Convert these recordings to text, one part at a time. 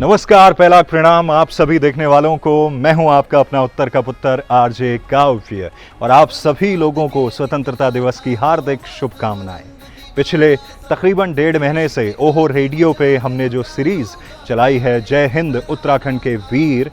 नमस्कार, पहला प्रणाम आप सभी देखने वालों को। मैं हूं आपका अपना उत्तर का पुत्र आरजे काव्य और आप सभी लोगों को स्वतंत्रता दिवस की हार्दिक शुभकामनाएं। पिछले तकरीबन 1.5 महीने से ओहो रेडियो पे हमने जो सीरीज़ चलाई है जय हिंद उत्तराखंड के वीर,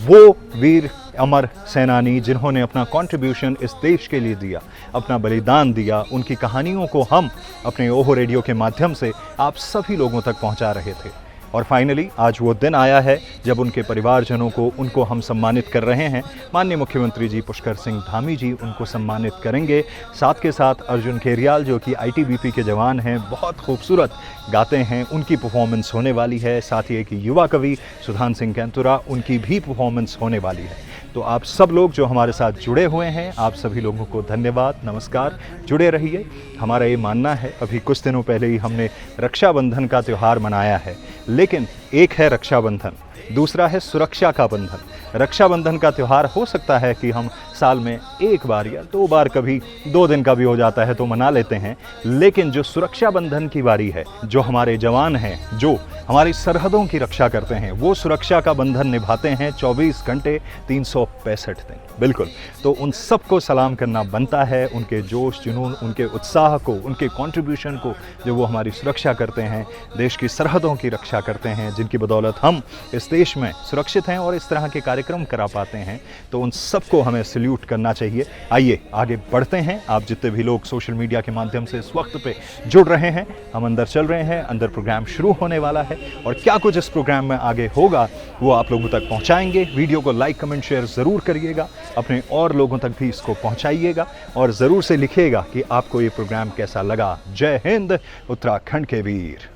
वो वीर अमर सेनानी जिन्होंने अपना कंट्रीब्यूशन इस देश के लिए दिया, अपना बलिदान दिया, उनकी कहानियों को हम अपने ओहो रेडियो के माध्यम से आप सभी लोगों तक पहुंचा रहे थे। और फाइनली आज वो दिन आया है जब उनके परिवारजनों को उनको हम सम्मानित कर रहे हैं। माननीय मुख्यमंत्री जी पुष्कर सिंह धामी जी उनको सम्मानित करेंगे। साथ के साथ अर्जुन खेरियाल जो कि आईटीबीपी के जवान हैं, बहुत खूबसूरत गाते हैं, उनकी परफॉर्मेंस होने वाली है। साथ ही एक युवा कवि सुधान सिंह कैंतुरा, उनकी भी परफॉर्मेंस होने वाली है। तो आप सब लोग जो हमारे साथ जुड़े हुए हैं, आप सभी लोगों को धन्यवाद, नमस्कार, जुड़े रहिए। हमारा ये मानना है, अभी कुछ दिनों पहले ही हमने रक्षाबंधन का त्यौहार मनाया है, लेकिन एक है रक्षाबंधन, दूसरा है सुरक्षा का बंधन। रक्षाबंधन का त्यौहार हो सकता है कि हम साल में 1 बार या 2 बार, कभी 2 दिन का भी हो जाता है तो मना लेते हैं, लेकिन जो सुरक्षा बंधन की बारी है, जो हमारे जवान हैं, जो हमारी सरहदों की रक्षा करते हैं, वो सुरक्षा का बंधन निभाते हैं 24 घंटे 365 दिन। बिल्कुल, तो उन सबको सलाम करना बनता है, उनके जोश जुनून, उनके उत्साह को, उनके कंट्रीब्यूशन को, जो वो हमारी सुरक्षा करते हैं, देश की सरहदों की रक्षा करते हैं, जिनकी बदौलत हम इस देश में सुरक्षित हैं और इस तरह के कार्यक्रम करा पाते हैं। तो उन सबको हमें सल्यूट करना चाहिए। आइए आगे बढ़ते हैं। आप जितने भी लोग सोशल मीडिया के माध्यम से इस वक्त पे जुड़ रहे हैं, हम अंदर चल रहे हैं, अंदर प्रोग्राम शुरू होने वाला है और क्या कुछ इस प्रोग्राम में आगे होगा वो आप लोगों तक पहुंचाएंगे। वीडियो को लाइक कमेंट शेयर ज़रूर करिएगा, अपने और लोगों तक भी इसको पहुंचाइएगा और ज़रूर से लिखिएगा कि आपको ये प्रोग्राम कैसा लगा। जय हिंद उत्तराखंड के वीर।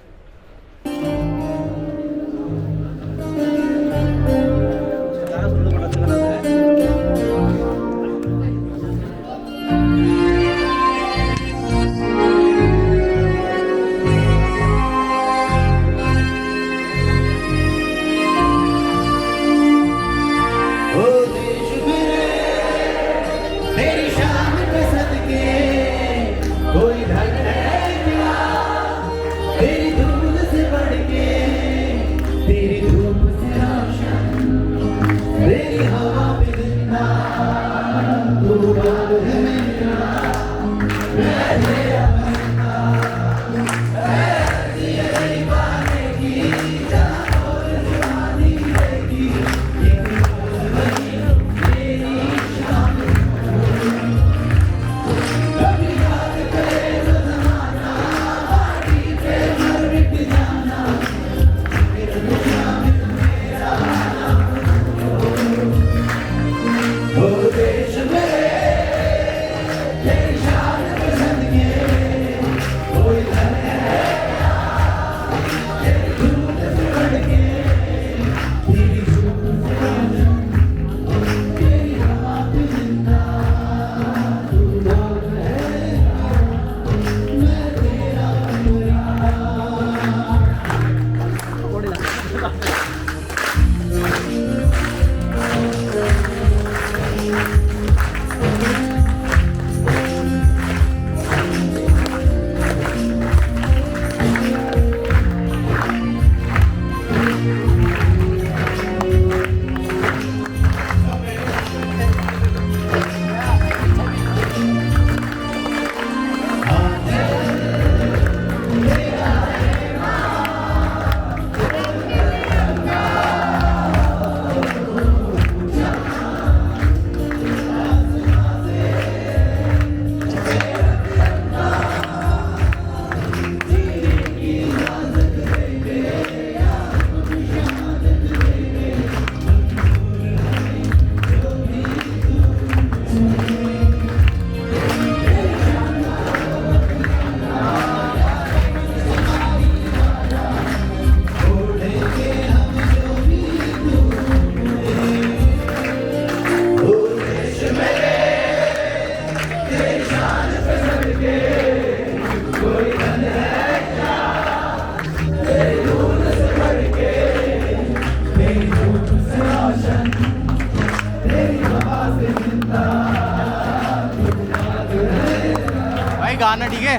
गाना ठीक है।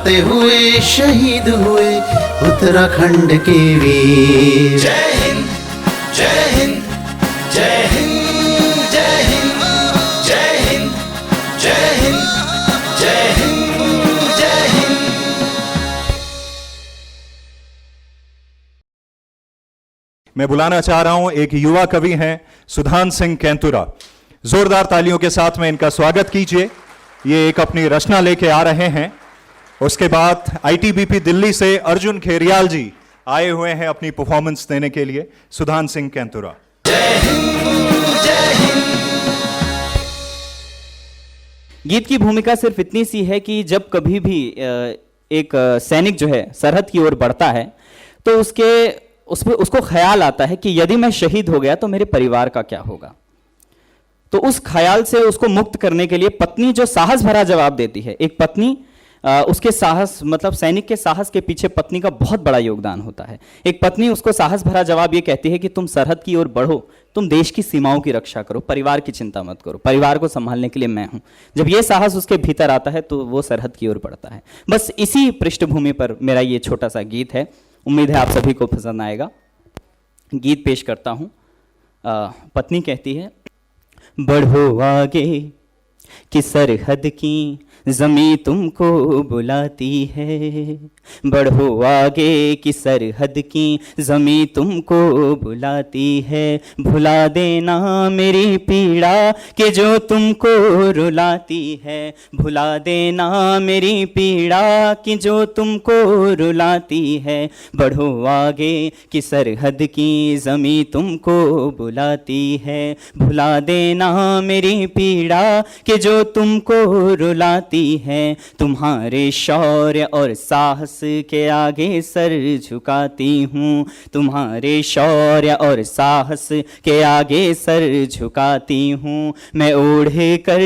लड़ते हुए शहीद हुए उत्तराखंड के वीर। जय हिंद जय हिंद जय हिंद जय हिंद जय हिंद जय हिंद जय हिंद जय हिंद। मैं बुलाना चाह रहा हूं, एक युवा कवि हैं सुधान सिंह कैंतुरा। जोरदार तालियों के साथ में इनका स्वागत कीजिए। ये एक अपनी रचना लेके आ रहे हैं। उसके बाद आईटीबीपी दिल्ली से अर्जुन खेरियाल जी आए हुए हैं अपनी परफॉर्मेंस देने के लिए। सुधान सिंह कैंतुरा। गीत की भूमिका सिर्फ इतनी सी है कि जब कभी भी एक सैनिक जो है सरहद की ओर बढ़ता है तो उसको ख्याल आता है कि यदि मैं शहीद हो गया तो मेरे परिवार का क्या होगा। तो उस ख्याल से उसको मुक्त करने के लिए पत्नी जो साहस भरा जवाब देती है, एक पत्नी उसके साहस मतलब सैनिक के साहस के पीछे पत्नी का बहुत बड़ा योगदान होता है। एक पत्नी उसको साहस भरा जवाब ये कहती है कि तुम सरहद की ओर बढ़ो, तुम देश की सीमाओं की रक्षा करो, परिवार की चिंता मत करो, परिवार को संभालने के लिए मैं हूं। जब ये साहस उसके भीतर आता है तो वो सरहद की ओर बढ़ता है। बस इसी पृष्ठभूमि पर मेरा ये छोटा सा गीत है। उम्मीद है आप सभी को पसंद आएगा। गीत पेश करता हूं। पत्नी कहती है, बढ़ो आगे कि सरहद की ज़मीं तुमको बुलाती है। बढ़ो आगे कि सरहद की ज़मीं तुमको बुलाती है। भुला देना मेरी पीड़ा कि जो तुमको रुलाती है। भुला देना मेरी पीड़ा कि जो तुमको रुलाती है। बढ़ो आगे कि सरहद की ज़मीं तुमको बुलाती है। भुला देना मेरी पीड़ा कि जो तुमको रुलाती है। तुम्हारे शौर्य और साहस के आगे सर झुकाती हूँ। तुम्हारे शौर्य और साहस के आगे सर झुकाती हूँ। मैं ओढ़ कर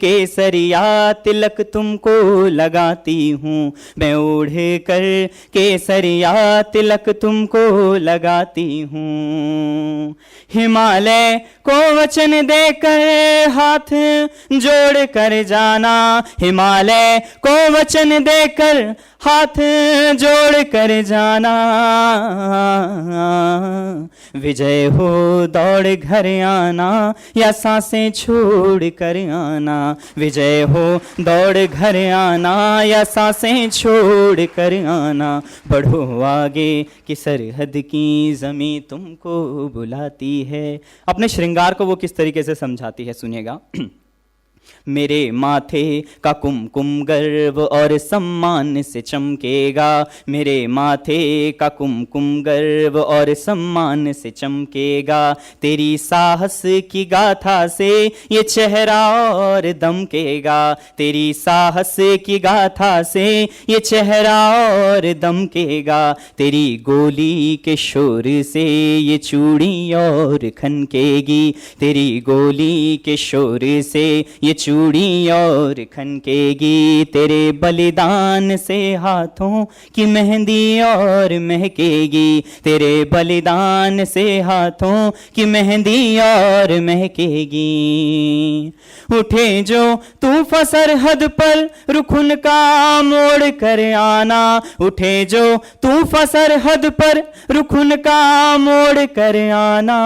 केसरिया तिलक तुमको लगाती हूँ। मैं ओढ़ कर केसरिया तिलक तुमको लगाती हूँ। हिमालय को वचन देकर हाथ जोड़ कर जाना। हिमालय को वचन देकर हाथ जोड़ कर जाना। विजय हो दौड़ घर आना या सांसें छोड़ कर आना। विजय हो दौड़ घर आना या सांसें छोड़ कर आना। बढ़ो आगे कि सरहद की ज़मीं तुमको बुलाती है। अपने श्रृंगार को वो किस तरीके से समझाती है, सुनिएगा। मेरे माथे का कुमकुम गर्व और सम्मान से चमकेगा। मेरे माथे का कुमकुम गर्व और सम्मान से चमकेगा। तेरी साहस की गाथा से ये चेहरा और दमकेगा। तेरी साहस की गाथा से ये चेहरा और दमकेगा। तेरी गोली के शोर से ये चूड़ी और खनकेगी। तेरी गोली के शोर से ये चूड़ी और खनकेगी। तेरे बलिदान से हाथों की मेहंदी और महकेगी। तेरे बलिदान से हाथों की मेहंदी और महकेगी। उठे जो तूफान सरहद पर रुखुन का मोड़ कर आना। उठे जो तूफान सरहद पर रुखुन का मोड़ कर आना।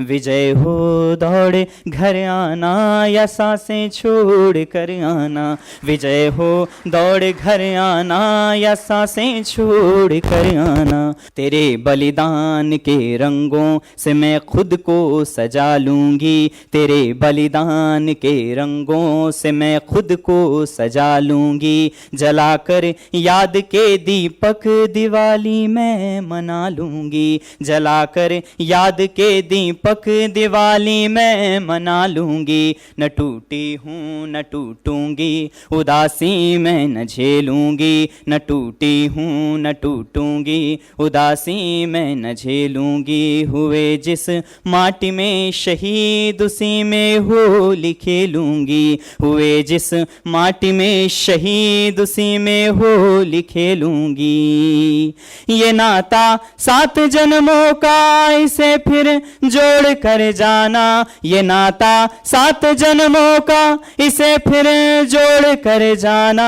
विजय हो दौड़ घर आना या सांसें छोड़ कर आना। विजय हो दौड़ घर आना या सांसें छोड़ कर आना। तेरे बलिदान के रंगों से मैं खुद को सजा लूँगी। तेरे बलिदान के रंगों से मैं खुद को सजा लूँगी। जलाकर याद के दीपक दिवाली मैं मना लूँगी। जलाकर याद के दीपक दिवाली मैं मना लूंगी। न टूटी हूँ न टूटूंगी, उदासी मैं न झेलूंगी। न टूटी हूँ न टूटूंगी, उदासी मैं न झेलूंगी। हुए जिस माटी में शहीद उसी में होली खेलूंगी। हुए जिस माटी में शहीद उसी में होली खेलूंगी। ये नाता 7 जन्मों का, इसे फिर जो छोड़ कर जाना, ये नाता 7 जन्मों का, इसे फिर जोड़ कर जाना।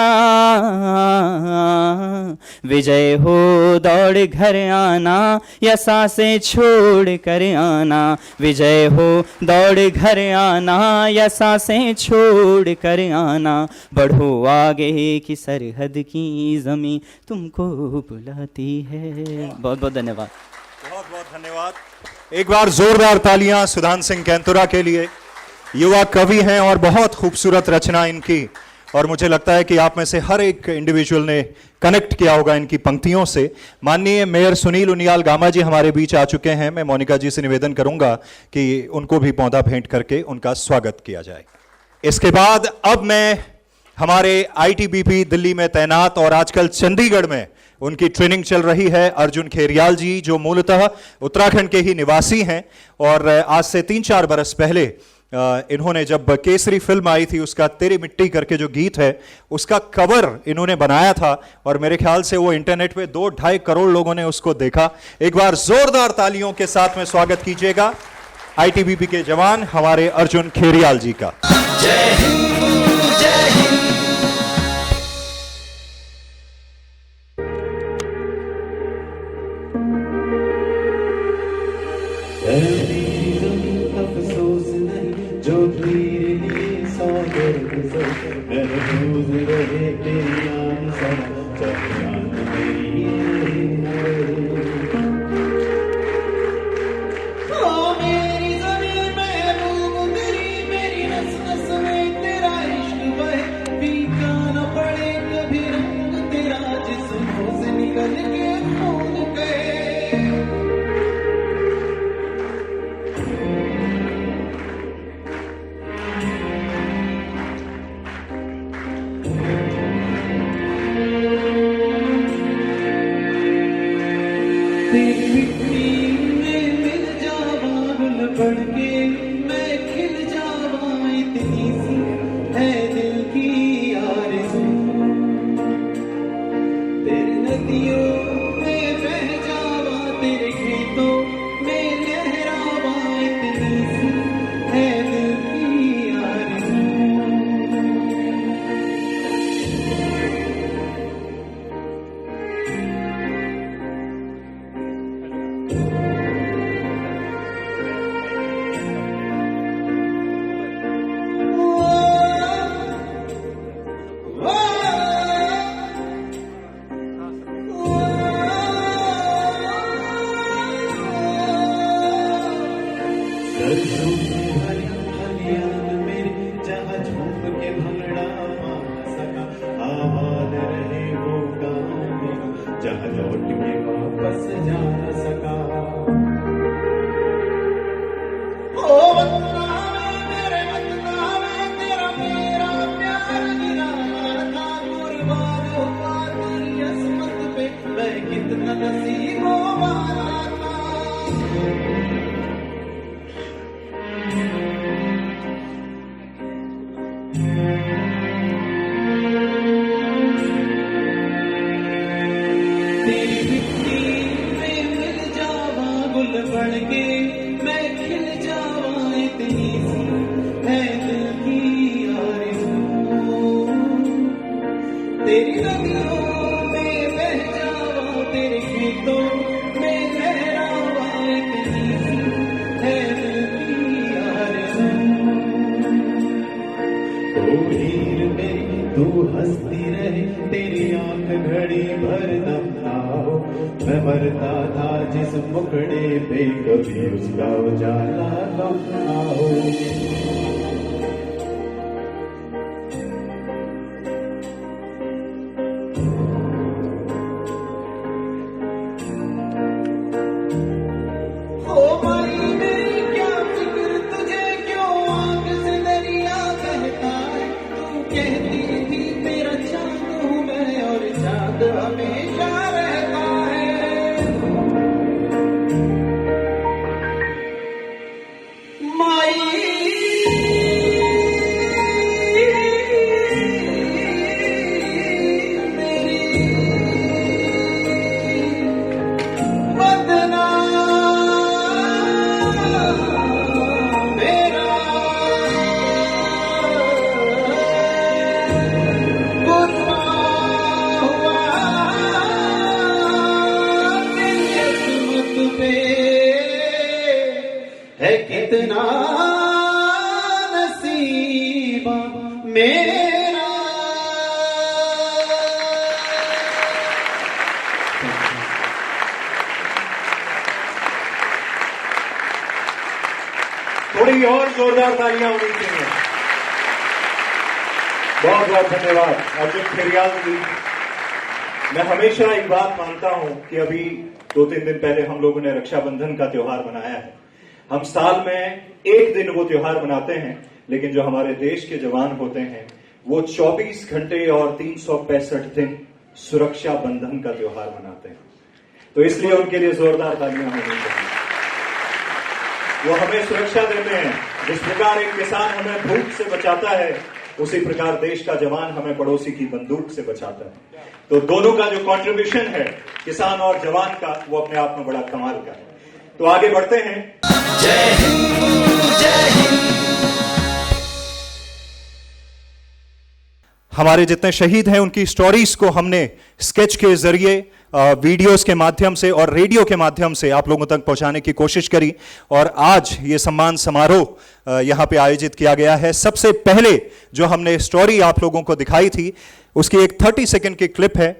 विजय हो दौड़ घर आना, या सांसें छोड़ कर आना। विजय हो दौड़ घर आना, या सांसें छोड़ कर आना। बढ़ो आगे की सरहद की जमीन तुमको बुलाती है। बहुत बहुत धन्यवाद। बहुत बहुत धन्यवाद। एक बार जोरदार तालियां सुधांशु सिंह कैंतुरा के लिए। युवा कवि हैं और बहुत खूबसूरत रचना इनकी, और मुझे लगता है कि आप में से हर एक इंडिविजुअल ने कनेक्ट किया होगा इनकी पंक्तियों से। माननीय मेयर सुनील उनियाल गामा जी हमारे बीच आ चुके हैं। मैं मोनिका जी से निवेदन करूंगा कि उनको भी पौधा भेंट करके उनका स्वागत किया जाए। इसके बाद अब मैं हमारे आईटीबीपी दिल्ली में तैनात और आजकल चंडीगढ़ में उनकी ट्रेनिंग चल रही है, अर्जुन खेरियाल जी, जो मूलतः उत्तराखंड के ही निवासी हैं। और आज से 3-4 बरस पहले इन्होंने, जब केसरी फिल्म आई थी, उसका तेरी मिट्टी करके जो गीत है उसका कवर इन्होंने बनाया था, और मेरे ख्याल से वो इंटरनेट पे 2-2.5 करोड़ लोगों ने उसको देखा। एक बार जोरदार तालियों के साथ में स्वागत कीजिएगा आईटीबीपी के जवान हमारे अर्जुन खेरियाल जी का। जय हिंद, जय हिंद। अफसोस नहीं जो तेरे लिए 100 दर्द महफूज रहे तेरी आन सदा, चाहे जान मेरी ओ मेरी ज़मीं महबूब तेरी, मेरी नस नस में तेरा इश्क बहे, फीका न पड़े कभी रंग तेरा, जिस्मों से निकल के खून गए। तेरी मिट्टी में मिल जावा गुल बढ़ के, मैं खिल जावा, इतनी सी है दिल की आरज़ू। तेरे नदियों में बह जावा, तेरे खेतों में लहरावा, इतनी सी है दिल की आरज़ू। सरसों की हरी खलियान मेरे, जहाँ झूम के भंगड़ा मार सका, आबाद रहे वो गाँव मेरा, जहाँ लौट के वापस जा न सका। ओ वतना में मेरे वतना में तेरा मेरा प्यार निराला था, कुर्बान होता तेरी अस्मत पे, मैं कितना नसीबों वाला था। तेरी मिट्टी में मिल जावा गुल बढ़ के, मैं खिल जावा, इतनी सी है दिल की आरज़ू। तेरी नदियों में बह जावा, तेरे खेतों में लहरावा, इतनी सी है दिल की आरज़ू। ओ हीर मेरी तू हंसती रहे, तेरी आंख घड़ी भर दम ना हो, मैं मरता था जिस मुखड़े पे, कभी उसका उजाला कम ना हो। ओ माई मेरी क्या फिक्र तुझे, क्यों आंख से दरिया बहता है, तू कहती थी तेरा चांद हूँ मैं, और चांद हमेशा रहता है। माई तेरी बदनाम कितना नसीबा मेरा। थोड़ी और जोरदार तालियां होनी चाहिए। बहुत बहुत धन्यवाद अर्जुन खेरियाल जी। मैं हमेशा एक बात मानता हूं कि अभी 2-3 दिन पहले हम लोगों ने रक्षाबंधन का त्योहार मनाया है। हम साल में एक दिन वो त्योहार मनाते हैं, लेकिन जो हमारे देश के जवान होते हैं वो 24 घंटे और 365 दिन सुरक्षा बंधन का त्योहार मनाते हैं। तो इसलिए उनके लिए जोरदार तालियां होनी चाहिए। वो हमें सुरक्षा देते हैं। जिस प्रकार एक किसान हमें भूख से बचाता है, उसी प्रकार देश का जवान हमें पड़ोसी की बंदूक से बचाता है। तो दोनों का जो कंट्रीब्यूशन है किसान और जवान का, वो अपने आप में बड़ा कमाल का है। तो आगे बढ़ते हैं। जय हिंद जय हिंद। हमारे जितने शहीद हैं उनकी स्टोरीज को हमने स्केच के जरिए, वीडियोस के माध्यम से और रेडियो के माध्यम से आप लोगों तक पहुंचाने की कोशिश करी। और आज ये सम्मान समारोह यहां पे आयोजित किया गया है। सबसे पहले जो हमने स्टोरी आप लोगों को दिखाई थी, उसकी एक 30 सेकंड की क्लिप है।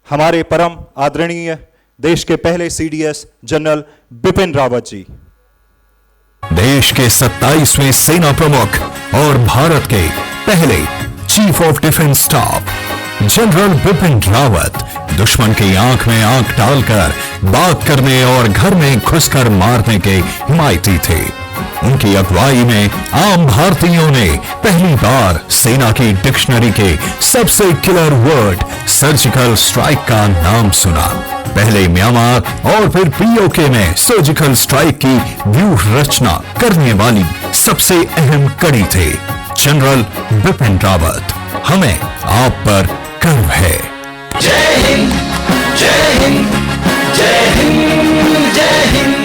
हमारे परम आदरणीय देश के पहले सीडीएस जनरल बिपिन रावत जी। देश के 27वें सेना प्रमुख और भारत के पहले chief of defence staff general Bipin Rawat दुश्मन की आंख में आंख डालकर बात करने और घर में घुसकर मारने के हिमायती थे। उनकी अगुवाई में आम भारतीयों ने पहली बार सेना की डिक्शनरी के सबसे किलर वर्ड सर्जिकल स्ट्राइक का नाम सुना। पहले म्यांमार और फिर पीओके में सर्जिकल स्ट्राइक की व्यूह रचना करने वाली सबसे अहम कड़ी थे जनरल बिपिन रावत। हमें आप पर गर्व है। जय हिंद जय हिंद जय हिंद जय हिंद।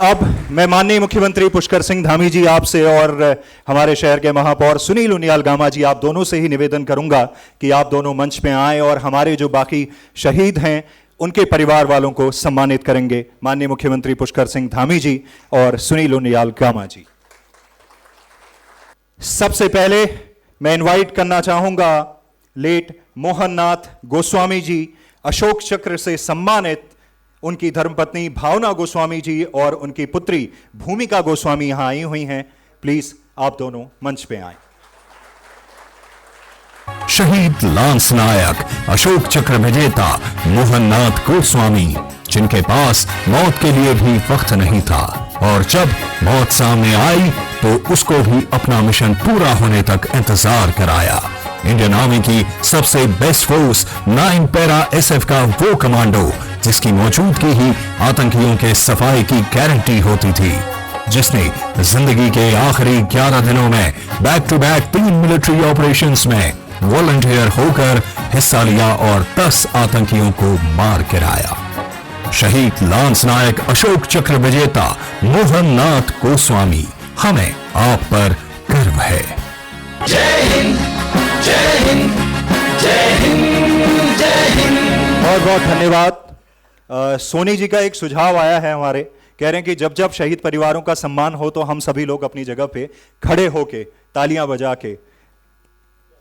अब मैं माननीय मुख्यमंत्री पुष्कर सिंह धामी जी आपसे और हमारे शहर के महापौर सुनील उनियाल गामा जी, आप दोनों से ही निवेदन करूंगा कि आप दोनों मंच पे आएं और हमारे जो बाकी शहीद हैं उनके परिवार वालों को सम्मानित करेंगे। माननीय मुख्यमंत्री पुष्कर सिंह धामी जी और सुनील उनियाल गामा जी। सबसे पहले मैं इनवाइट करना चाहूंगा लेट मोहननाथ गोस्वामी जी, अशोक चक्र से सम्मानित उनकी धर्मपत्नी भावना गोस्वामी जी और उनकी पुत्री भूमिका गोस्वामी यहां आई हुई हैं। प्लीज आप दोनों मंच पे आएं। शहीद लांस नायक अशोक चक्र विजेता मोहननाथ गोस्वामी, जिनके पास मौत के लिए भी वक्त नहीं था और जब मौत सामने आई तो उसको भी अपना मिशन पूरा होने तक इंतजार कराया। इंडियन आर्मी की सबसे बेस्ट फोर्स 9 पैरा एसएफ का वो कमांडो जिसकी मौजूदगी ही आतंकियों के सफाई की गारंटी होती थी, जिसने जिंदगी के आखिरी 11 दिनों में back to back 3 military operations में वॉलंटियर होकर हिस्सा लिया और 10 आतंकियों को मार गिराया। शहीद लांस नायक अशोक चक्र विजेता मोहननाथ गोस्वामी, हमें आप पर गर्व है। जय हिंद जय हिंद जय हिंद जय हिंद। बहुत बहुत धन्यवाद। सोनी जी का एक सुझाव आया है हमारे, कह रहे हैं कि जब जब शहीद परिवारों का सम्मान हो तो हम सभी लोग अपनी जगह पे खड़े होके तालियां बजा के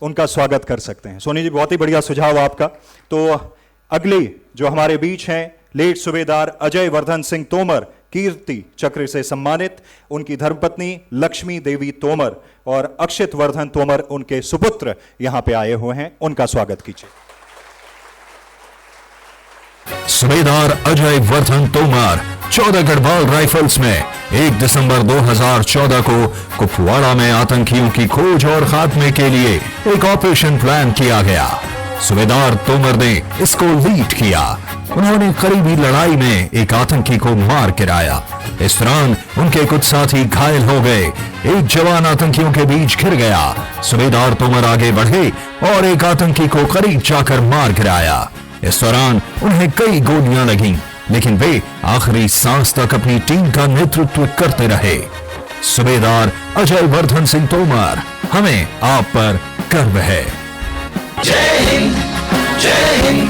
उनका स्वागत कर सकते हैं। सोनी जी, बहुत ही बढ़िया सुझाव आपका। तो अगली जो हमारे बीच हैं लेट सूबेदार अजय वर्धन सिंह तोमर, कीर्ति चक्र से सम्मानित, उनकी धर्मपत्नी लक्ष्मी देवी तोमर और अक्षित वर्धन तोमर उनके सुपुत्र यहां पे आए हुए हैं, उनका स्वागत कीजिए। सूबेदार अजय वर्धन तोमर 14 गढ़वाल राइफल्स में 1 दिसंबर 2014 को कुपवाड़ा में आतंकियों की खोज और खात्मे के लिए एक ऑपरेशन प्लान किया गया। सूबेदार तोमर ने इसको लीड किया। उन्होंने करीबी लड़ाई में एक आतंकी को मार गिराया। इस दौरान उनके कुछ साथी घायल हो गए। एक जवान आतंकियों के बीच घिर गया। सूबेदार तोमर आगे बढ़े और एक आतंकी को करीब जाकर मार गिराया। इस दौरान उन्हें कई गोलियां लगीं, लेकिन वे आखिरी सांस तक अपनी टीम का नेतृत्व करते रहे। सूबेदार अजय वर्धन सिंह तोमर, हमें आप पर गर्व है। जय हिंद जय हिंद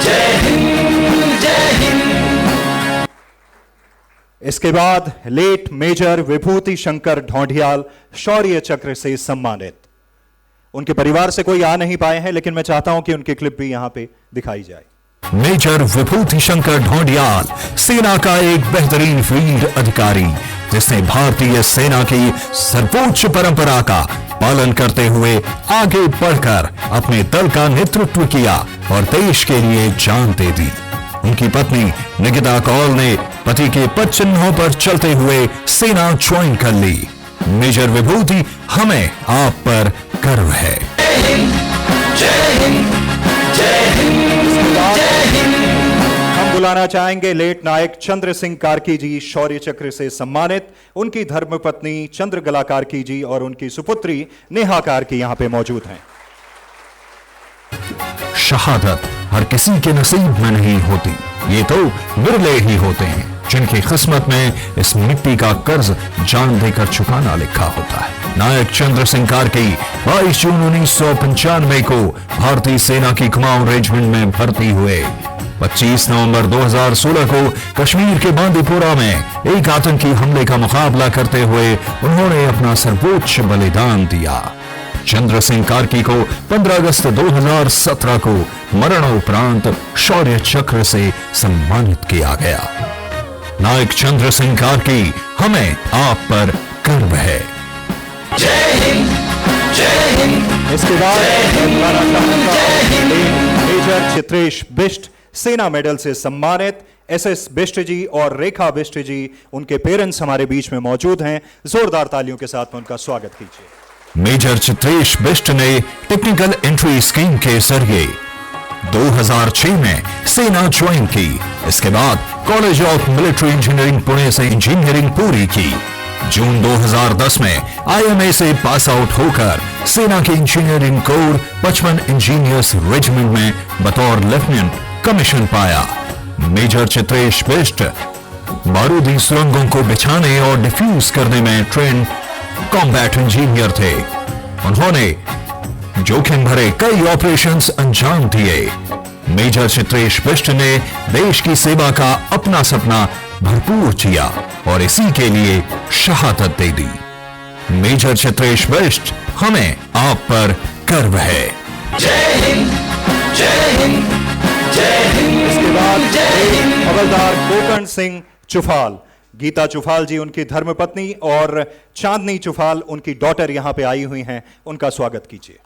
जय हिंद जय हिंद। इसके बाद लेट मेजर विभूति शंकर ढोंढियाल शौर्य चक्र से सम्मानित। उनके परिवार से कोई आ नहीं पाए हैं, लेकिन मैं चाहता हूं कि उनकी क्लिप भी यहां पे दिखाई जाए। मेजर विभूति शंकर ढोंडियाल सेना का एक बेहतरीन फील्ड अधिकारी, जिसने भारतीय सेना की सर्वोच्च परंपरा का पालन करते हुए आगे बढ़कर अपने दल का नेतृत्व किया और देश के लिए जान दे दी। उनकी पत्नी निकिता कौल ने पति के पद चिन्हों पर चलते हुए सेना ज्वाइन कर ली। मेजर विभूति, हमें आप पर गर्व है। हम बुलाना चाहेंगे लेट नायक चंद्र सिंह कार्की जी, शौर्य चक्र से सम्मानित। उनकी धर्मपत्नी चंद्रगला कार्की जी और उनकी सुपुत्री नेहा कार्की यहां पे मौजूद हैं। शहादत हर किसी के नसीब में नहीं होती, ये तो विरले ही होते हैं जिनकी किस्मत में इस मिट्टी का कर्ज जान देकर चुकाना लिखा होता है। नायक चंद्र सिंह कार्की 22 जून 1995 को भारतीय सेना की कुमाऊं रेजिमेंट में भर्ती हुए। 25 नवंबर 2016 को कश्मीर के बांदीपोरा में एक आतंकी हमले का मुकाबला करते हुए उन्होंने अपना सर्वोच्च बलिदान दिया। चंद्र सिंह कार्की को 15 अगस्त 2017 को मरणोपरांत शौर्य चक्र से सम्मानित किया गया। नायक चंद्र सिंह कार्की, हमें आप पर गर्व है। जय हिंद, जय हिंद। इसके बाद मेजर चित्रेश बिष्ट, सेना मेडल से सम्मानित। एसएस बिष्ट जी और रेखा बिष्ट जी, उनके पेरेंट्स हमारे बीच में मौजूद हैं। जोरदार तालियों के साथ में उनका स्वागत कीजिए। मेजर चित्रेश बिष्ट ने टेक्निकल एंट्री स्कीम के जरिए 2006 में सेना ज्वाइन की। इसके बाद college of military engineering Pune से इंजीनियरिंग पूरी की। जून 2010 में आईएमए से पास आउट होकर सेना के इंजीनियरिंग कोर 55 इंजीनियर्स रेजिमेंट में बतौर लेफ्टिनेंट कमीशन पाया। मेजर चित्रेश बिष्ट बारूदी सुरंगों को बिछाने और डिफ्यूज करने में ट्रेन कॉम्बैट इंजीनियर थे। उन्होंने जोखिम भरे कई ऑपरेशंस अंजाम दिए। मेजर चित्रेश बिष्ट ने देश की सेवा का अपना सपना भरपूर किया और इसी के लिए शहादत दे दी। मेजर चित्रेश बिष्ट, हमें आप पर गर्व है। जय हिंद, जय हिंद, जय हिंद। इसके बाद हवलदार गोकर्ण सिंह चुफाल, गीता चुफाल जी उनकी धर्मपत्नी और चांदनी चुफाल उनकी डॉटर यहां पे आई हुई हैं। उनका स्वागत कीजिए।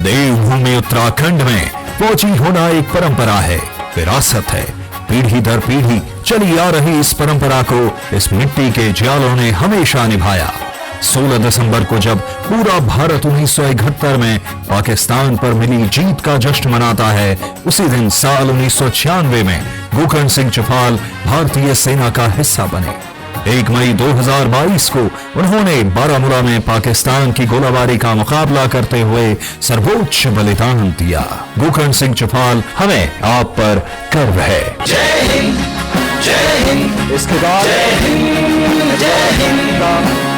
देवभूमि उत्तराखंड में फौजी होना एक परंपरा है, विरासत है। पीढ़ी दर पीढ़ी चली आ रही इस परंपरा को इस मिट्टी के ज्वालों ने हमेशा निभाया। 16 दिसंबर को जब पूरा भारत 1971 में पाकिस्तान पर मिली जीत का जश्न मनाता है, उसी दिन साल 1996 में गोकर्ण सिंह चुफाल भारतीय सेना का हिस्सा बने। 1 मई 2022 को उन्होंने बारामूला में पाकिस्तान की गोलाबारी का मुकाबला करते हुए सर्वोच्च बलिदान दिया। गोकर्ण सिंह चुफाल, हमें आप पर गर्व है। जय हिंद, जय हिंद। इसके बाद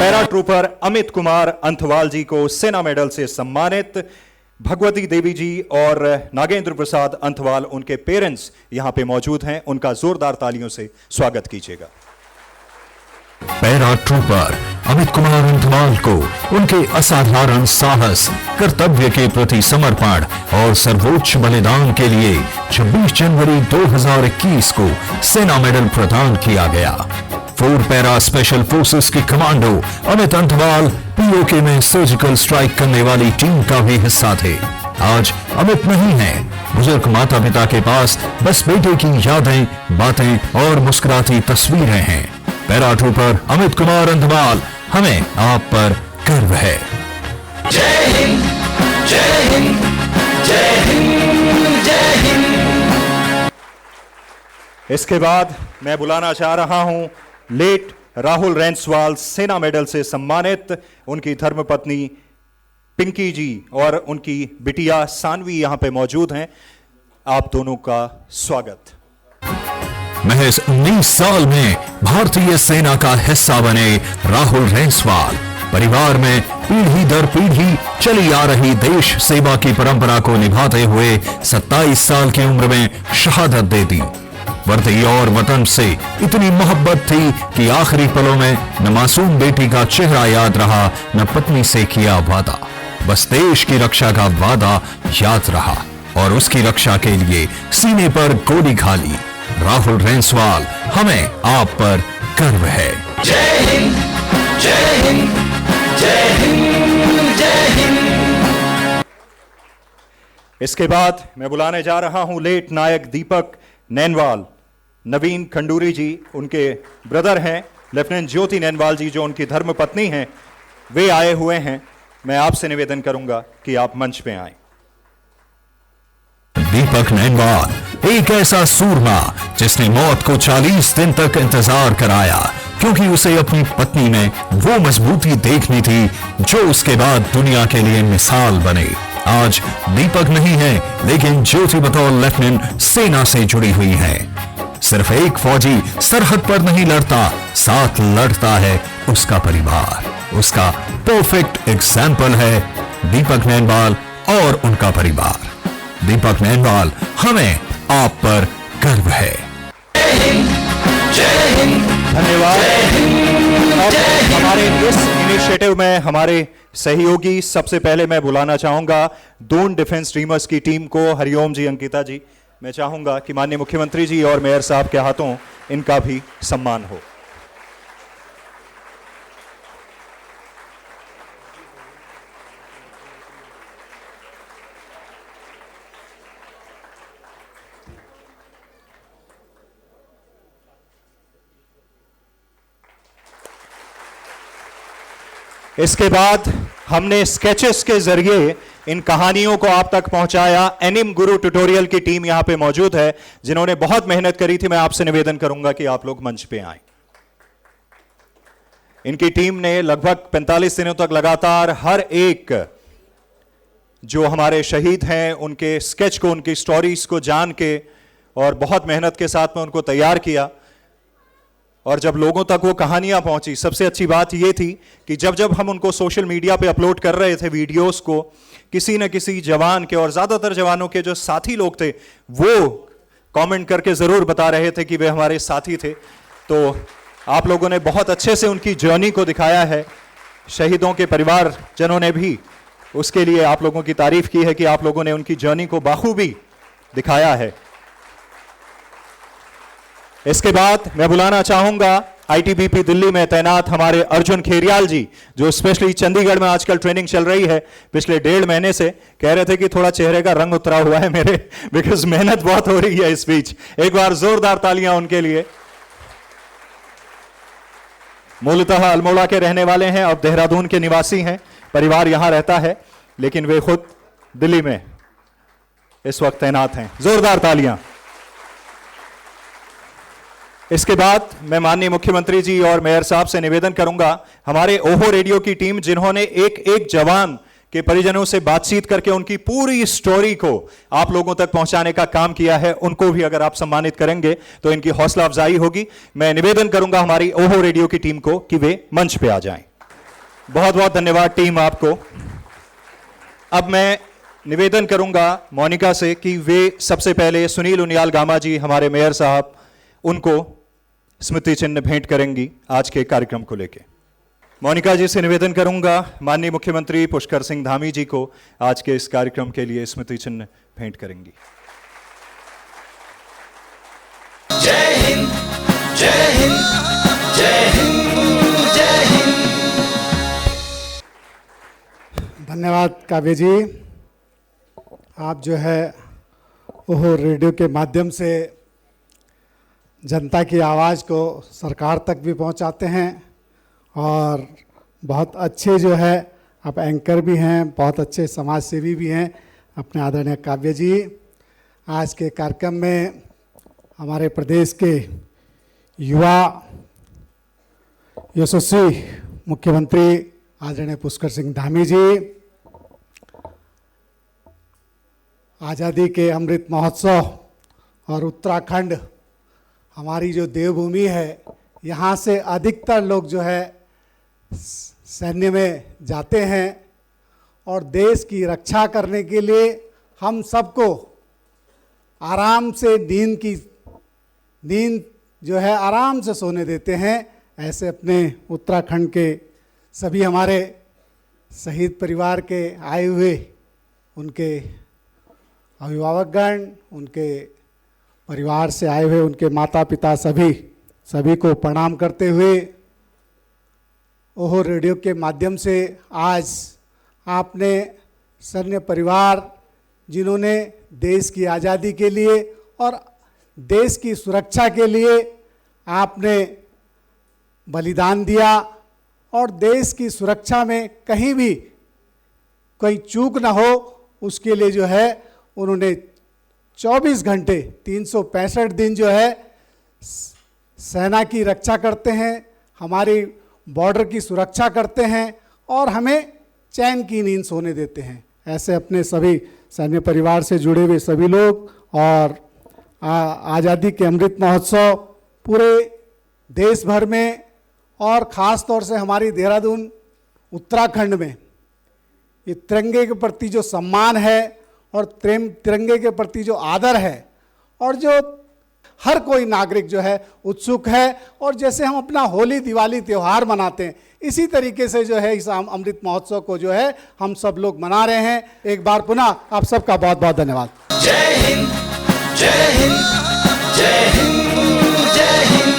पैरा ट्रूपर अमित कुमार अंथवाल जी को सेना मेडल से सम्मानित। भगवती देवी जी और नागेंद्र प्रसाद अंथवाल, उनके पेरेंट्स यहां पे मौजूद हैं। उनका जोरदार तालियों से स्वागत कीजिएगा। पैरा ट्रूपर अमित कुमार अंथवाल को उनके असाधारण साहस, कर्तव्य के प्रति समर्पण और सर्वोच्च बलिदान के लिए 26 जनवरी 2021 को सेना मेडल प्रदान किया गया। 4 पैरा स्पेशल फोर्सेस के कमांडो अमित अंथवाल पीओके में सर्जिकल स्ट्राइक करने वाली टीम का भी हिस्सा थे। आज अमित नहीं है, बुजुर्ग माता पिता के पास बस बेटे की यादें, बातें और मुस्कुराती तस्वीरें हैं। पैरा ट्रूपर अमित कुमार अंथवाल, हमें आप पर गर्व है। जय हिंद, जय हिंद, जय हिंद, जय हिंद। इसके बाद मैं बुलाना चाह रहा हूं लेट राहुल रैंसवाल, सेना मेडल से सम्मानित। उनकी धर्मपत्नी पिंकी जी और उनकी बिटिया सानवी यहां पे मौजूद हैं। आप दोनों का स्वागत। महज 19 साल में भारतीय सेना का हिस्सा बने राहुल रैंसवाल परिवार में पीढ़ी दर पीढ़ी चली आ रही देश सेवा की परंपरा को निभाते हुए 27 साल की उम्र में शहादत दे दी। वर्दी और वतन से इतनी मोहब्बत थी कि आखिरी पलों में न मासूम बेटी का चेहरा याद रहा, न पत्नी से किया वादा। बस देश की रक्षा का वादा याद रहा और उसकी रक्षा के लिए सीने पर गोली खा ली। राहुल रेंसवाल, हमें आप पर गर्व है। जय हिंद, जय हिंद, जय हिंद, जय हिंद। इसके बाद मैं बुलाने जा रहा हूं लेट नायक दीपक नैनवाल, नवीन खंडूरी जी उनके ब्रदर हैं, लेफ्टिनेंट ज्योति नैनवाल जी जो उनकी धर्मपत्नी हैं, वे आए हुए हैं। मैं आपसे निवेदन करूंगा कि आप मंच पे आएं। दीपक नैनवाल, एक ऐसा सूरमा जिसने मौत को 40 दिन तक इंतजार कराया, क्योंकि उसे अपनी पत्नी में वो मजबूती देखनी थी जो उसके बाद दुनिया के लिए मिसाल बने। आज दीपक नहीं है, लेकिन ज्योति बतौर लेफ्टिनेंट सेना से जुड़ी हुई है। सिर्फ एक फौजी सरहद पर नहीं लड़ता, साथ लड़ता है उसका परिवार। उसका परफेक्ट एग्जाम्पल है दीपक नैनवाल और उनका परिवार। दीपक नैनवाल, हमें आप पर गर्व है। धन्यवाद। अब हमारे इस इनिशिएटिव में हमारे सहयोगी, सबसे पहले मैं बुलाना चाहूंगा दून डिफेंस ड्रीमर्स की टीम को। हरिओम जी, अंकिता जी, मैं चाहूंगा कि माननीय मुख्यमंत्री जी और मेयर साहब के हाथों इनका भी सम्मान हो। इसके बाद हमने स्केचेस के जरिए इन कहानियों को आप तक पहुंचाया। एनिम गुरु ट्यूटोरियल की टीम यहां पे मौजूद है जिन्होंने बहुत मेहनत करी थी। मैं आपसे निवेदन करूंगा कि आप लोग मंच पे आएं। इनकी टीम ने लगभग 45 दिनों तक लगातार हर एक जो हमारे शहीद हैं उनके स्केच को, उनकी स्टोरीज को जान के और बहुत मेहनत के साथ में उनको तैयार किया। और जब लोगों तक वो कहानियां पहुंची, सबसे अच्छी बात ये थी कि जब जब हम उनको सोशल मीडिया पे अपलोड कर रहे थे वीडियोस को, किसी न किसी जवान के और ज्यादातर जवानों के जो साथी लोग थे वो कमेंट करके जरूर बता रहे थे कि वे हमारे साथी थे। तो आप लोगों ने बहुत अच्छे से उनकी जर्नी को दिखाया है। शहीदों के परिवारजनों ने भी उसके लिए आप लोगों की तारीफ की है कि आप लोगों ने उनकी जर्नी को बाखूबी दिखाया है। इसके बाद मैं बुलाना चाहूंगा आईटीबीपी दिल्ली में तैनात हमारे अर्जुन खेरियाल जी, जो स्पेशली चंडीगढ़ में आजकल ट्रेनिंग चल रही है। पिछले 1.5 महीने से कह रहे थे कि थोड़ा चेहरे का रंग उतरा हुआ है मेरे, बिकॉज मेहनत बहुत हो रही है इस बीच। एक बार जोरदार तालियां उनके लिए। मूलतः अल्मोड़ा के रहने वाले हैं, अब देहरादून के निवासी हैं, परिवार यहां रहता है, लेकिन वे खुद दिल्ली में इस वक्त तैनात हैं। जोरदार तालियां। इसके बाद मैं माननीय मुख्यमंत्री जी और मेयर साहब से निवेदन करूंगा, हमारे ओहो रेडियो की टीम जिन्होंने एक एक जवान के परिजनों से बातचीत करके उनकी पूरी स्टोरी को आप लोगों तक पहुंचाने का काम किया है, उनको भी अगर आप सम्मानित करेंगे तो इनकी हौसला अफजाई होगी। मैं निवेदन करूंगा हमारी ओहो रेडियो की टीम को कि वे मंच पे आ जाएं। बहुत बहुत धन्यवाद टीम आपको। अब मैं निवेदन करूंगा मोनिका से कि वे सबसे पहले सुनील उनियाल गामा जी, हमारे मेयर साहब, उनको स्मृति चिन्ह भेंट करेंगी आज के कार्यक्रम को लेकर। मोनिका जी से निवेदन करूंगा माननीय मुख्यमंत्री पुष्कर सिंह धामी जी को आज के इस कार्यक्रम के लिए स्मृति चिन्ह भेंट करेंगी। जय हिंद, जय हिंद, जय हिंद, जय हिंद। धन्यवाद काव्य जी। आप जो है ओहो रेडियो के माध्यम से जनता की आवाज़ को सरकार तक भी पहुंचाते हैं और बहुत अच्छे जो है आप एंकर भी हैं, बहुत अच्छे समाज सेवी भी हैं अपने आदरणीय काव्य जी। आज के कार्यक्रम में हमारे प्रदेश के युवा यशस्वी मुख्यमंत्री आदरणीय पुष्कर सिंह धामी जी, आज़ादी के अमृत महोत्सव और उत्तराखंड हमारी जो देवभूमि है, यहाँ से अधिकतर लोग जो है सैन्य में जाते हैं और देश की रक्षा करने के लिए हम सबको आराम से नींद की नींद जो है आराम से सोने देते हैं। ऐसे अपने उत्तराखंड के सभी हमारे शहीद परिवार के आए हुए उनके अभिभावकगण, उनके परिवार से आए हुए उनके माता पिता सभी को प्रणाम करते हुए ओहो रेडियो के माध्यम से आज आपने सैन्य परिवार जिन्होंने देश की आज़ादी के लिए और देश की सुरक्षा के लिए आपने बलिदान दिया और देश की सुरक्षा में कहीं भी कोई चूक ना हो उसके लिए जो है उन्होंने 24 घंटे 365 दिन जो है सेना की रक्षा करते हैं, हमारी बॉर्डर की सुरक्षा करते हैं और हमें चैन की नींद सोने देते हैं। ऐसे अपने सभी सैन्य परिवार से जुड़े हुए सभी लोग और आज़ादी के अमृत महोत्सव पूरे देश भर में और ख़ास तौर से हमारी देहरादून उत्तराखंड में ये तिरंगे के प्रति जो सम्मान है और तिरंगे के प्रति जो आदर है और जो हर कोई नागरिक जो है उत्सुक है और जैसे हम अपना होली दिवाली त्यौहार मनाते हैं इसी तरीके से जो है इस अमृत महोत्सव को जो है हम सब लोग मना रहे हैं। एक बार पुनः आप सबका बहुत बहुत धन्यवाद। जय हिंद, जय हिंद, जय हिंद, जय हिंद।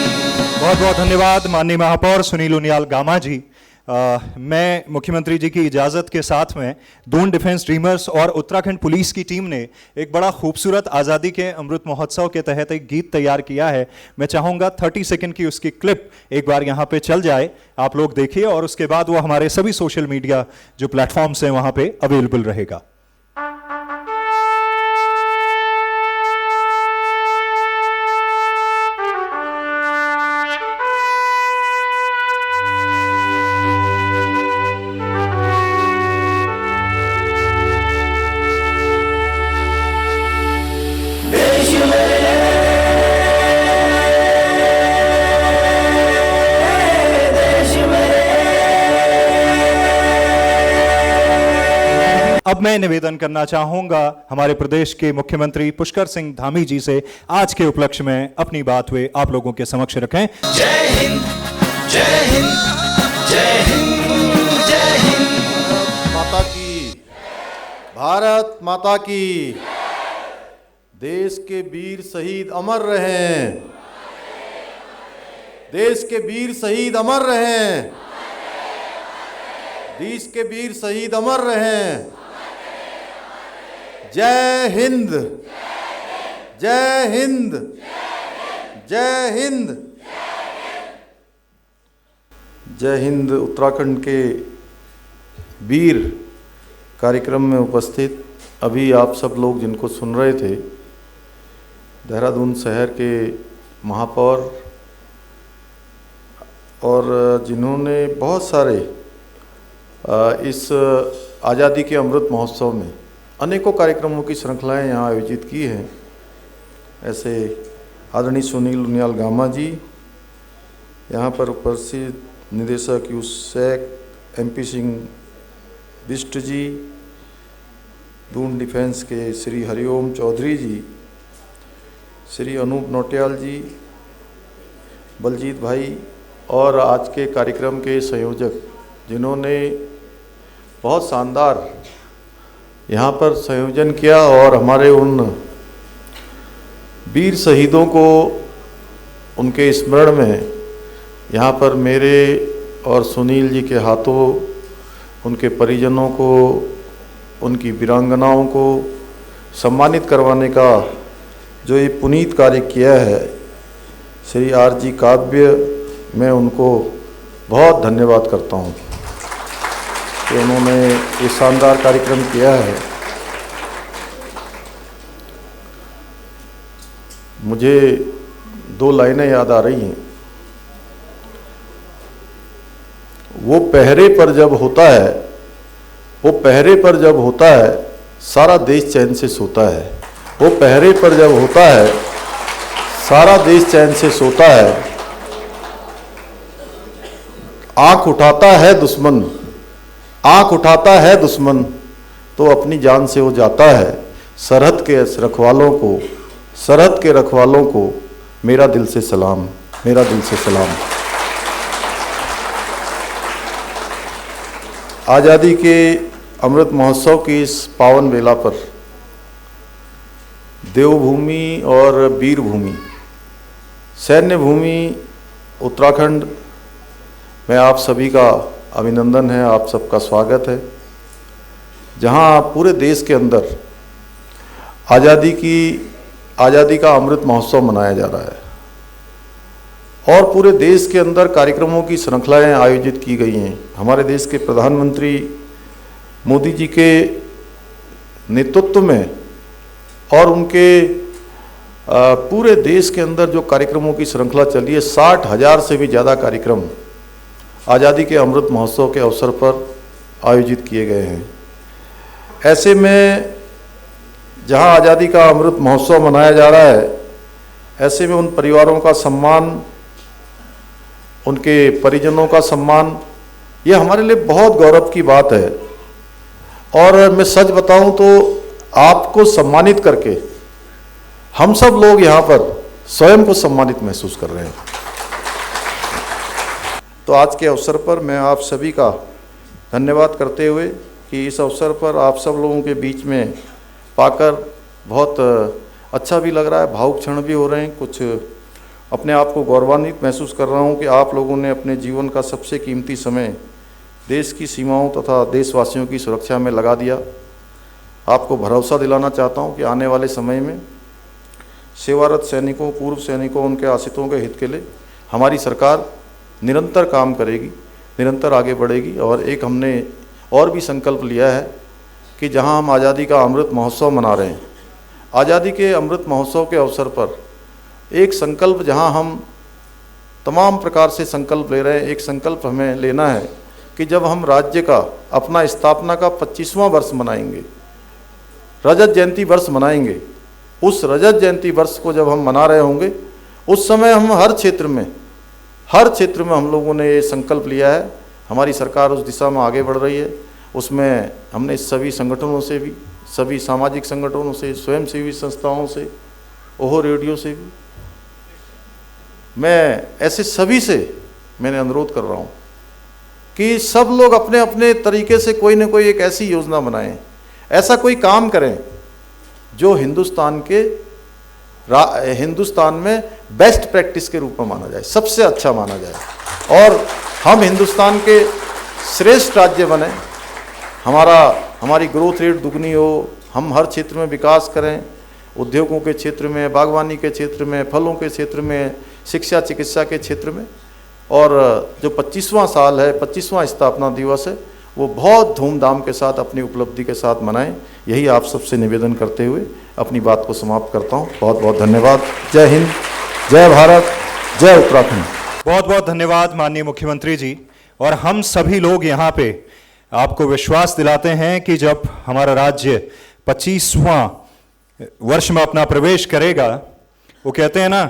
बहुत बहुत धन्यवाद माननीय महापौर सुनील उनियाल गामा जी। मैं मुख्यमंत्री जी की इजाज़त के साथ में दून डिफेंस ड्रीमर्स और उत्तराखंड पुलिस की टीम ने एक बड़ा खूबसूरत आज़ादी के अमृत महोत्सव के तहत एक गीत तैयार किया है। मैं चाहूँगा 30 सेकंड की उसकी क्लिप एक बार यहाँ पे चल जाए, आप लोग देखिए और उसके बाद वो हमारे सभी सोशल मीडिया जो प्लेटफॉर्म्स हैं वहाँ पे अवेलेबल रहेगा। अब मैं निवेदन करना चाहूंगा हमारे प्रदेश के मुख्यमंत्री पुष्कर सिंह धामी जी से आज के उपलक्ष्य में अपनी बात वे आप लोगों के समक्ष रखें। जय हिंद, जय हिंद, जय हिंद, जय हिंद। माता की, भारत माता की। देश के वीर शहीद अमर रहें, देश के वीर शहीद अमर रहें, देश के वीर शहीद अमर रहें। जय हिंद, जय हिंद, जय हिंद, जय हिंद। उत्तराखंड के वीर कार्यक्रम में उपस्थित अभी आप सब लोग जिनको सुन रहे थे, देहरादून शहर के महापौर और जिन्होंने बहुत सारे इस आज़ादी के अमृत महोत्सव में अनेकों कार्यक्रमों की श्रृंखलाएं यहाँ आयोजित की हैं, ऐसे आदरणीय सुनील उनियाल गामा जी, यहाँ पर उपस्थित निदेशक यूसैक MP सिंह बिष्ट जी, दून डिफेंस के श्री हरिओम चौधरी जी, श्री अनूप नौटियाल जी, बलजीत भाई और आज के कार्यक्रम के संयोजक जिन्होंने बहुत शानदार यहाँ पर संयोजन किया और हमारे उन वीर शहीदों को उनके स्मरण में यहाँ पर मेरे और सुनील जी के हाथों उनके परिजनों को, उनकी वीरांगनाओं को सम्मानित करवाने का जो ये पुनीत कार्य किया है श्री RG काव्य, मैं उनको बहुत धन्यवाद करता हूँ कि उन्होंने ये शानदार कार्यक्रम किया है। मुझे 2 लाइनें याद आ रही हैं। वो पहरे पर जब होता है, वो पहरे पर जब होता है सारा देश चैन से सोता है। वो पहरे पर जब होता है सारा देश चैन से सोता है। आंख उठाता है दुश्मन, आंख उठाता है दुश्मन तो अपनी जान से वो जाता है। सरहद के रखवालों को, सरहद के रखवालों को मेरा दिल से सलाम, मेरा दिल से सलाम। आज़ादी के अमृत महोत्सव की इस पावन बेला पर देवभूमि और वीरभूमि सैन्य भूमि उत्तराखंड में आप सभी का अभिनंदन है, आप सबका स्वागत है। जहां पूरे देश के अंदर आज़ादी का अमृत महोत्सव मनाया जा रहा है और पूरे देश के अंदर कार्यक्रमों की श्रृंखलाएं आयोजित की गई हैं। हमारे देश के प्रधानमंत्री मोदी जी के नेतृत्व में और उनके पूरे देश के अंदर जो कार्यक्रमों की श्रृंखला चली है, 60,000 से भी ज़्यादा कार्यक्रम आज़ादी के अमृत महोत्सव के अवसर पर आयोजित किए गए हैं। ऐसे में जहां आज़ादी का अमृत महोत्सव मनाया जा रहा है, ऐसे में उन परिवारों का सम्मान, उनके परिजनों का सम्मान, ये हमारे लिए बहुत गौरव की बात है। और मैं सच बताऊं तो आपको सम्मानित करके हम सब लोग यहाँ पर स्वयं को सम्मानित महसूस कर रहे हैं। तो आज के अवसर पर मैं आप सभी का धन्यवाद करते हुए कि इस अवसर पर आप सब लोगों के बीच में पाकर बहुत अच्छा भी लग रहा है, भावुक क्षण भी हो रहे हैं। कुछ अपने आप को गौरवान्वित महसूस कर रहा हूं कि आप लोगों ने अपने जीवन का सबसे कीमती समय देश की सीमाओं तथा देशवासियों की सुरक्षा में लगा दिया। आपको भरोसा दिलाना चाहता हूं कि आने वाले समय में सेवारत सैनिकों, पूर्व सैनिकों, उनके आश्रितों के हित के लिए हमारी सरकार निरंतर काम करेगी, निरंतर आगे बढ़ेगी। और एक हमने और भी संकल्प लिया है कि जहां हम आज़ादी का अमृत महोत्सव मना रहे हैं, आज़ादी के अमृत महोत्सव के अवसर पर एक संकल्प, जहां हम तमाम प्रकार से संकल्प ले रहे हैं, एक संकल्प हमें लेना है कि जब हम राज्य का अपना स्थापना का 25वां वर्ष मनाएंगे, रजत जयंती वर्ष मनाएंगे, उस रजत जयंती वर्ष को जब हम मना रहे होंगे, उस समय हम हर क्षेत्र में हम लोगों ने ये संकल्प लिया है। हमारी सरकार उस दिशा में आगे बढ़ रही है। उसमें हमने सभी संगठनों से भी, सभी सामाजिक संगठनों से, स्वयंसेवी संस्थाओं से, ओहो रेडियो से भी, मैं ऐसे सभी से मैंने अनुरोध कर रहा हूँ कि सब लोग अपने अपने तरीके से कोई ना कोई एक ऐसी योजना बनाएं, ऐसा कोई काम करें जो हिंदुस्तान में बेस्ट प्रैक्टिस के रूप में माना जाए, सबसे अच्छा माना जाए और हम हिंदुस्तान के श्रेष्ठ राज्य बने, हमारी ग्रोथ रेट दुगनी हो, हम हर क्षेत्र में विकास करें, उद्योगों के क्षेत्र में, बागवानी के क्षेत्र में, फलों के क्षेत्र में, शिक्षा चिकित्सा के क्षेत्र में। और जो 25वां साल है, 25वां स्थापना दिवस है, वो बहुत धूमधाम के साथ अपनी उपलब्धि के साथ मनाएं। यही आप सबसे निवेदन करते हुए अपनी बात को समाप्त करता हूँ। बहुत बहुत धन्यवाद। जय हिंद, जय भारत, जय उत्तराखंड। बहुत बहुत धन्यवाद माननीय मुख्यमंत्री जी। और हम सभी लोग यहाँ पे आपको विश्वास दिलाते हैं कि जब हमारा राज्य 25वां वर्ष में अपना प्रवेश करेगा, वो कहते हैं ना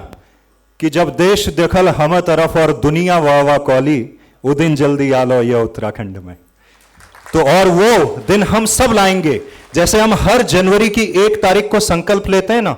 कि जब देश देखल हम तरफ और दुनिया वाह वाह कौली, वो दिन जल्दी आलो ये उत्तराखंड में। तो और वो दिन हम सब लाएंगे। जैसे हम हर जनवरी की 1 तारीख को संकल्प लेते हैं ना,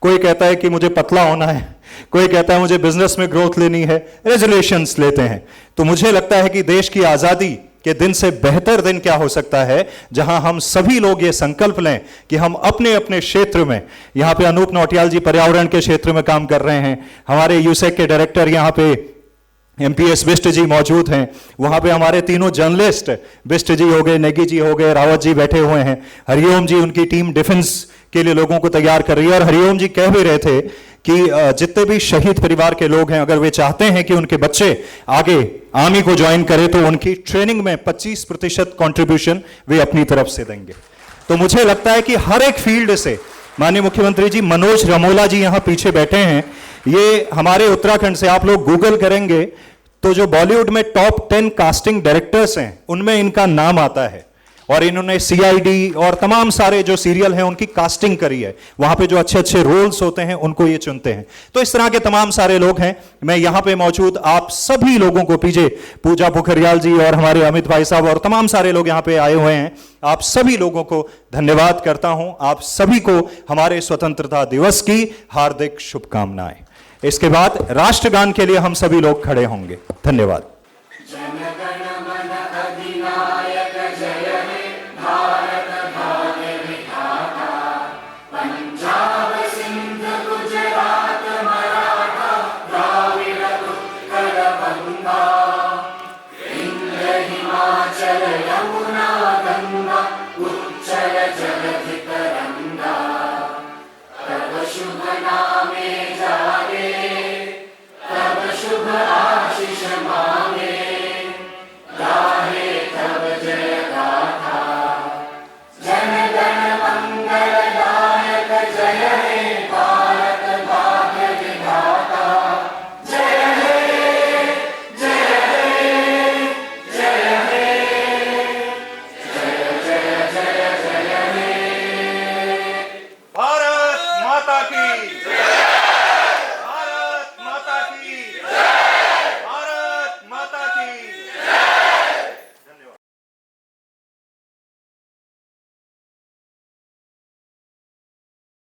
कोई कहता है कि मुझे पतला होना है, कोई कहता है मुझे बिजनेस में ग्रोथ लेनी है, रेजोल्यूशंस लेते हैं। तो मुझे लगता है कि देश की आजादी के दिन से बेहतर दिन क्या हो सकता है, जहां हम सभी लोग ये संकल्प लें कि हम अपने अपने क्षेत्र में, यहां पे अनूप नौटियाल जी पर्यावरण के क्षेत्र में काम कर रहे हैं, हमारे यूसेक के डायरेक्टर यहां पे एमपीएस बिष्ट जी मौजूद हैं, वहां पे हमारे तीनों जर्नलिस्ट, बिष्ट जी हो गए, नेगी जी हो गए, रावत जी बैठे हुए हैं, हरिओम जी, उनकी टीम डिफेंस के लिए लोगों को तैयार कर रही है। और हरिओम जी कह भी रहे थे कि जितने भी शहीद परिवार के लोग हैं, अगर वे चाहते हैं कि उनके बच्चे आगे आर्मी को ज्वाइन करें, तो उनकी ट्रेनिंग में 25% कंट्रीब्यूशन वे अपनी तरफ से देंगे। तो मुझे लगता है कि हर एक फील्ड से, माननीय मुख्यमंत्री जी, मनोज रमोला जी यहां पीछे बैठे हैं, ये हमारे उत्तराखंड से, आप लोग गूगल करेंगे तो जो बॉलीवुड में टॉप 10 कास्टिंग डायरेक्टर्स हैं, उनमें इनका नाम आता है। और इन्होंने सीआईडी और तमाम सारे जो सीरियल हैं उनकी कास्टिंग करी है। वहां पे जो अच्छे अच्छे रोल्स होते हैं उनको ये चुनते हैं। तो इस तरह के तमाम सारे लोग हैं। मैं यहां पे मौजूद आप सभी लोगों को, पीछे पूजा पोखरियाल जी और हमारे अमित भाई साहब और तमाम सारे लोग यहां पे आए हुए हैं, आप सभी लोगों को धन्यवाद करता हूं। आप सभी को हमारे स्वतंत्रता दिवस की हार्दिक शुभकामनाएं। इसके बाद राष्ट्रगान के लिए हम सभी लोग खड़े होंगे। धन्यवाद। शुभ नामे